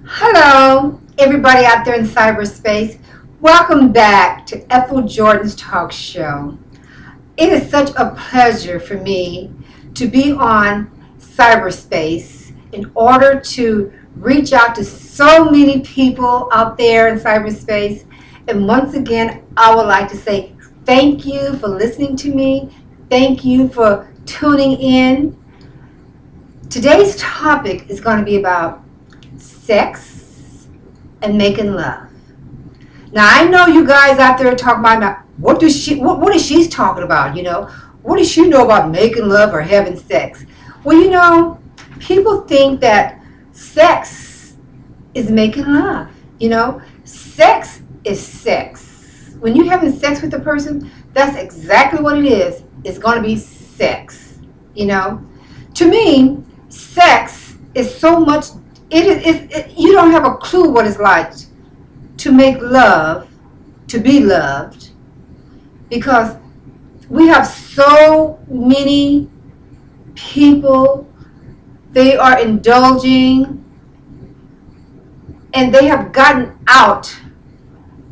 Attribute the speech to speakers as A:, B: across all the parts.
A: Hello, everybody out there in cyberspace. Welcome back to Ethel Jordan's Talk Show. It is such a pleasure for me to be on cyberspace in order to reach out to so many people out there in cyberspace. And once again, I would like to say thank you for listening to me. Thank you for tuning in. Today's topic is going to be about sex and making love. Now I know you guys out there talking about what is she talking about, What does she know about making love or having sex? Well, people think that sex is making love, Sex is sex. When you're having sex with a person, that's exactly what it is. It's going to be sex, To me, sex is so much. You don't have a clue what it's like to make love, to be loved, because we have so many people, they are indulging, and they have gotten out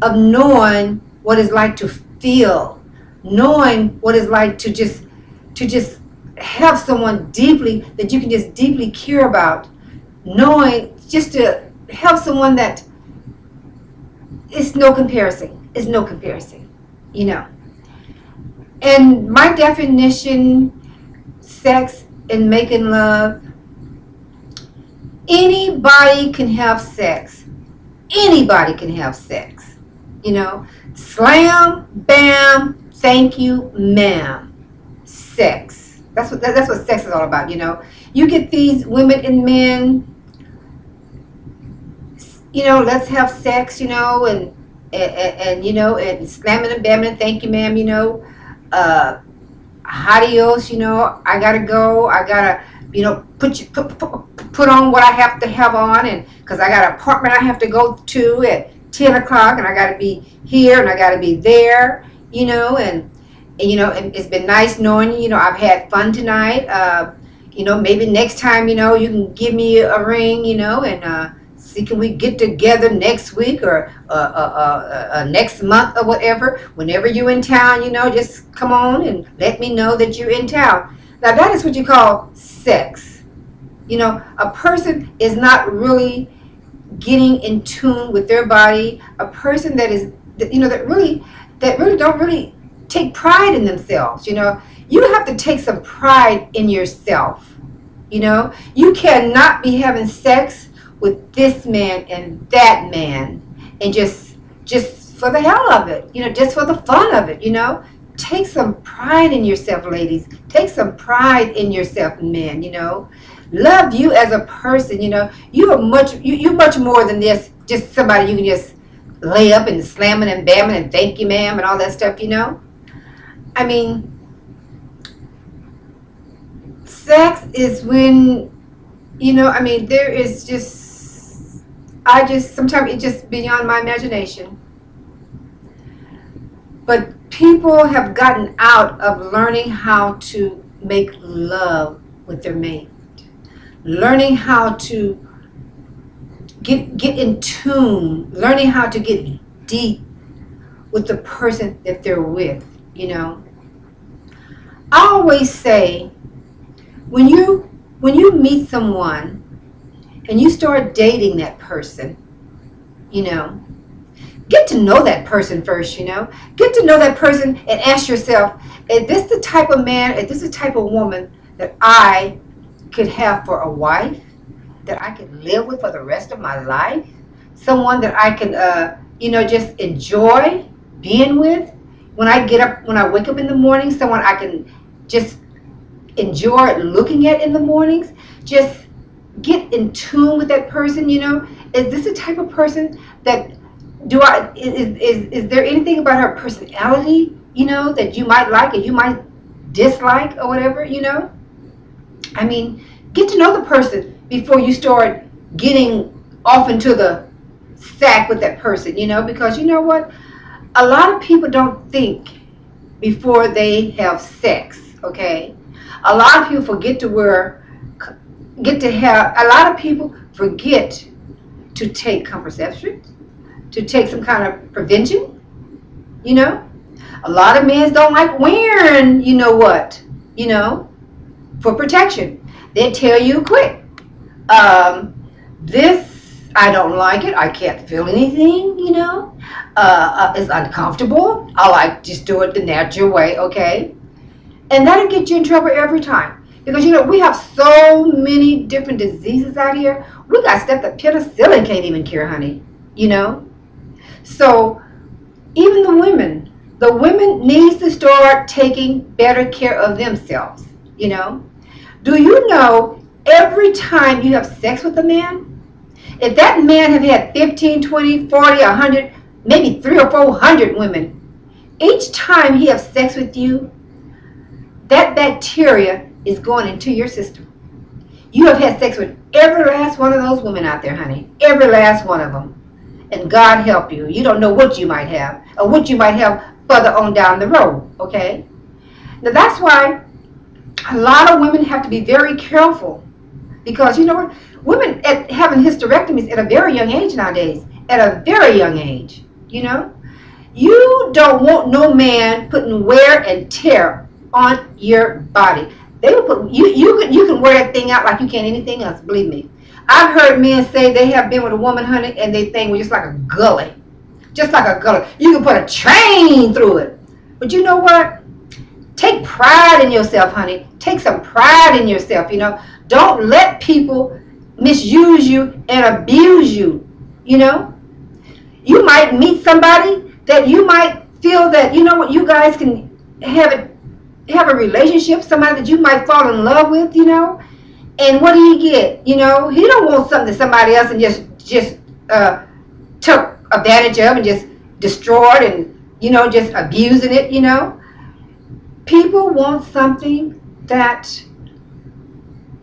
A: of knowing what it's like to feel, knowing what it's like to just have someone deeply that you can just deeply care about, knowing just to have someone that it's no comparison. It's no comparison, And my definition, sex and making love, anybody can have sex. Anybody can have sex, Slam, bam, thank you, ma'am. Sex. That's what sex is all about, You get these women and men, let's have sex, and slamming and bamming, thank you, ma'am, adios, I gotta go, I gotta, put on what I have to have on, and because I got an appointment I have to go to at 10 o'clock, and I gotta be here, and I gotta be there, and it's been nice knowing you, I've had fun tonight, maybe next time, you can give me a ring, and see, can we get together next week or next month or whatever? Whenever you're in town, just come on and let me know that you're in town. Now that is what you call sex. A person is not really getting in tune with their body. A person that is, that really don't really take pride in themselves. You have to take some pride in yourself. You cannot be having sex with this man and that man and just for the hell of it, just for the fun of it, Take some pride in yourself, ladies. Take some pride in yourself, men, Love you as a person, you're much more than this, just somebody you can just lay up and slamming and bamming and thank you, ma'am, and all that stuff, I mean, sex is when, there is sometimes it's just beyond my imagination. But people have gotten out of learning how to make love with their mate. Learning how to get in tune. Learning how to get deep with the person that they're with, I always say, when you meet someone and you start dating that person, get to know that person first, Get to know that person and ask yourself, is this the type of man, is this the type of woman that I could have for a wife, that I could live with for the rest of my life? Someone that I can, just enjoy being with? When I wake up in the morning, someone I can just enjoy looking at in the mornings? Just get in tune with that person, Is this the type of person that is there anything about her personality, that you might like or you might dislike or whatever, I mean, get to know the person before you start getting off into the sack with that person, because you know what? A lot of people don't think before they have sex, okay? A lot of people forget to to take contraception, to take some kind of prevention, you know. A lot of men don't like wearing, you know what, you know, for protection. They tell you quick, this, I don't like it. I can't feel anything, you know. It's uncomfortable. I like just do it the natural way, okay? And that'll get you in trouble every time. Because, you know, we have so many different diseases out here. We got stuff that penicillin can't even cure, honey, you know. So even the women needs to start taking better care of themselves, you know. Do you know every time you have sex with a man, if that man have had 15, 20, 40, 100, maybe 300 or 400 women, each time he has sex with you, that bacteria is going into your system. You have had sex with every last one of those women out there, honey. Every last one of them. And God help you. You don't know what you might have, or what you might have further on down the road, okay? Now that's why a lot of women have to be very careful. Because, you know what? Women having hysterectomies at a very young age nowadays. At a very young age, you know? You don't want no man putting wear and tear on your body. They will put you can wear that thing out like you can't anything else, believe me. I've heard men say they have been with a woman, honey, and they think was just like a gully. Just like a gully. You can put a train through it. But you know what? Take pride in yourself, honey. Take some pride in yourself, you know. Don't let people misuse you and abuse you, you know. You might meet somebody that you might feel that, you know what, you guys can have a relationship, somebody that you might fall in love with, you know. And what do you get? You know, he don't want something that somebody else and just took advantage of and just destroyed and, you know, just abusing it, you know. People want something that,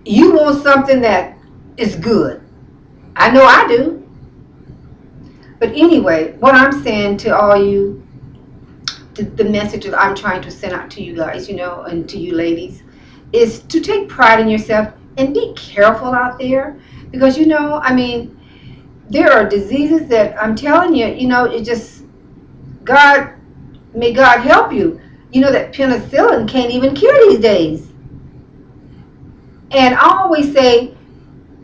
A: you want something that is good. I know I do. But anyway, what I'm saying to all you, the message that I'm trying to send out to you guys, you know, and to you ladies, is to take pride in yourself and be careful out there. Because, you know, I mean, there are diseases that I'm telling you, you know, it just, may God help you. You know that penicillin can't even cure these days. And I always say,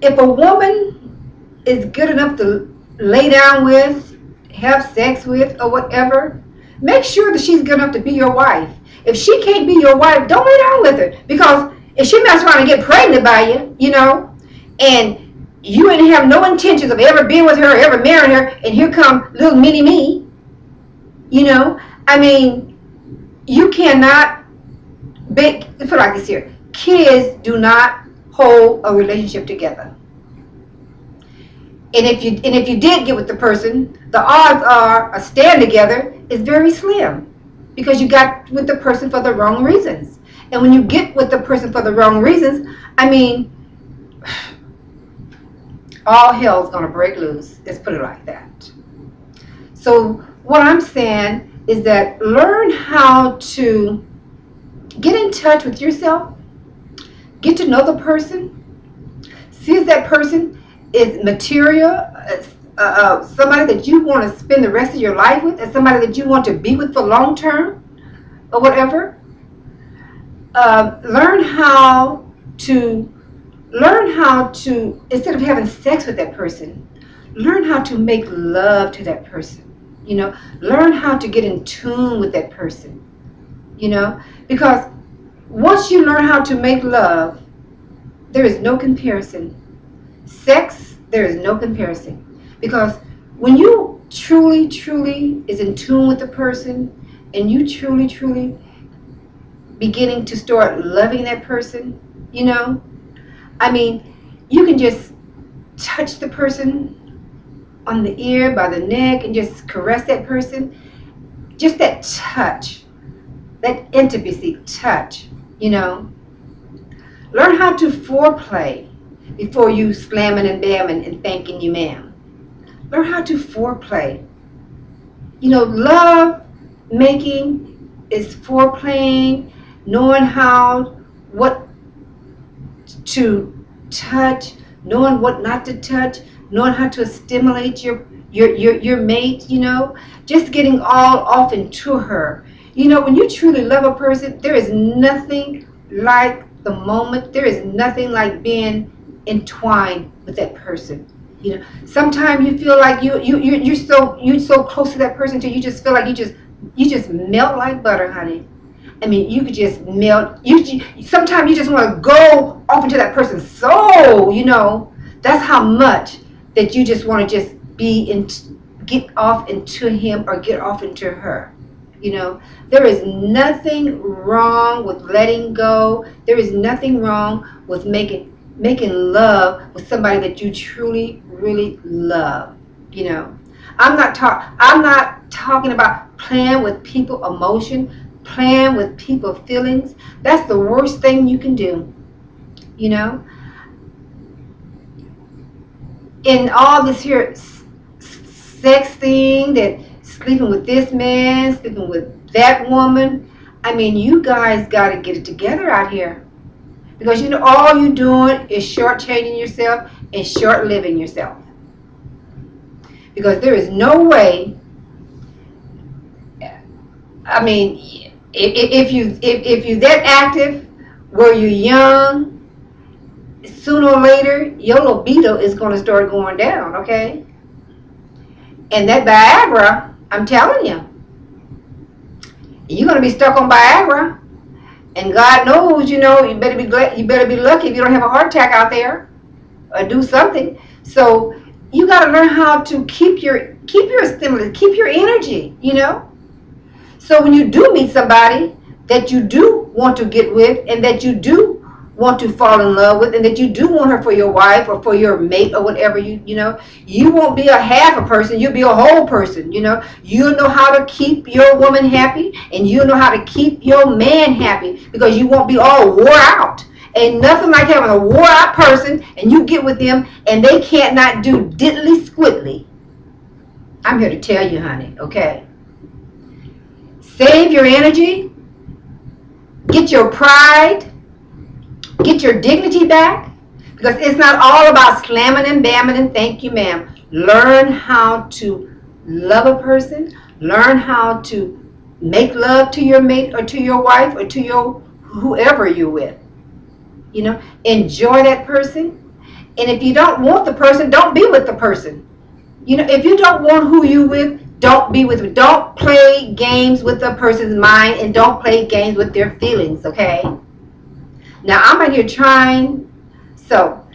A: if a woman is good enough to lay down with, have sex with, or whatever, make sure that she's good enough to be your wife. If she can't be your wife, don't lay down with her. Because if she mess around and get pregnant by you, you know, and you ain't have no intentions of ever being with her, or ever marrying her, and here come little mini me, you know, I mean, you cannot put it like this here. Kids do not hold a relationship together. And if you did get with the person, the odds are a stand together is very slim, because you got with the person for the wrong reasons. And when you get with the person for the wrong reasons, I mean, all hell's gonna break loose. Let's put it like that. So what I'm saying is that learn how to get in touch with yourself, get to know the person, see if that person is material, somebody that you want to spend the rest of your life with, and somebody that you want to be with for long term, or whatever. Learn how to, instead of having sex with that person, learn how to make love to that person. You know, learn how to get in tune with that person. You know, because once you learn how to make love, there is no comparison. Sex, there is no comparison. Because when you truly is in tune with the person, and you truly beginning to start loving that person, you know, I mean, you can just touch the person on the ear, by the neck, and just caress that person. Just that touch, that intimacy touch, you know. Learn how to foreplay before you slamming and bamming and thanking you ma'am. Learn how to foreplay. You know, love making is foreplaying, knowing what to touch, knowing what not to touch, knowing how to stimulate your mate, just getting all off into her. When you truly love a person, there is nothing like the moment. There is nothing like being entwined with that person. Sometimes you feel like you're so close to that person till you just feel like you just melt like butter, honey. I mean, you could just melt. Sometimes you just want to go off into that person's soul. That's how much that you just want to just get off into him or get off into her. There is nothing wrong with letting go. There is nothing wrong with making love with somebody that you truly, really love. I'm not talking about playing with people emotion, playing with people feelings. That's the worst thing you can do. In all this here sex thing, that sleeping with this man, sleeping with that woman, I mean, you guys got to get it together out here. Because all you're doing is shortchanging yourself and short-living yourself. Because there is no way, I mean, if you're that active where you're young, sooner or later your libido is going to start going down, okay? And that Viagra, I'm telling you, you're going to be stuck on Viagra. And God knows, you better be glad, you better be lucky if you don't have a heart attack out there or do something. So you got to learn how to keep your stimulus, keep your energy, So when you do meet somebody that you do want to get with and that you do want to fall in love with and that you do want her for your wife or for your mate or whatever, you won't be a half a person, you'll be a whole person. You'll know how to keep your woman happy and you'll know how to keep your man happy, because you won't be all wore out. Ain't nothing like having a wore out person and you get with them and they can't not do diddly squiddly. I'm here to tell you, honey, okay? Save your energy, get your pride, get your dignity back, because it's not all about slamming and bamming and thank you, ma'am. Learn how to love a person. Learn how to make love to your mate or to your wife or to your whoever you're with. Enjoy that person. And if you don't want the person, don't be with the person. If you don't want who you with, don't be with them. Don't play games with the person's mind and don't play games with their feelings, okay? Now, I'm out here trying, so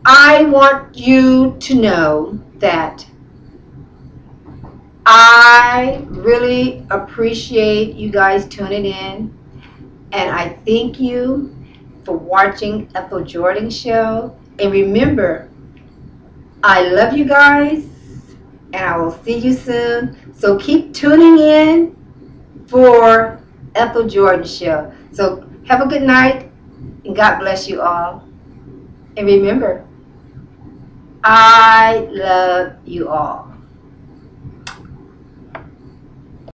A: I want you to know that I really appreciate you guys tuning in, and I thank you for watching Ethel Jordan's show. And remember, I love you guys, and I will see you soon. So keep tuning in for Ethel Jordan's show. So have a good night. And God bless you all. And remember, I love you all.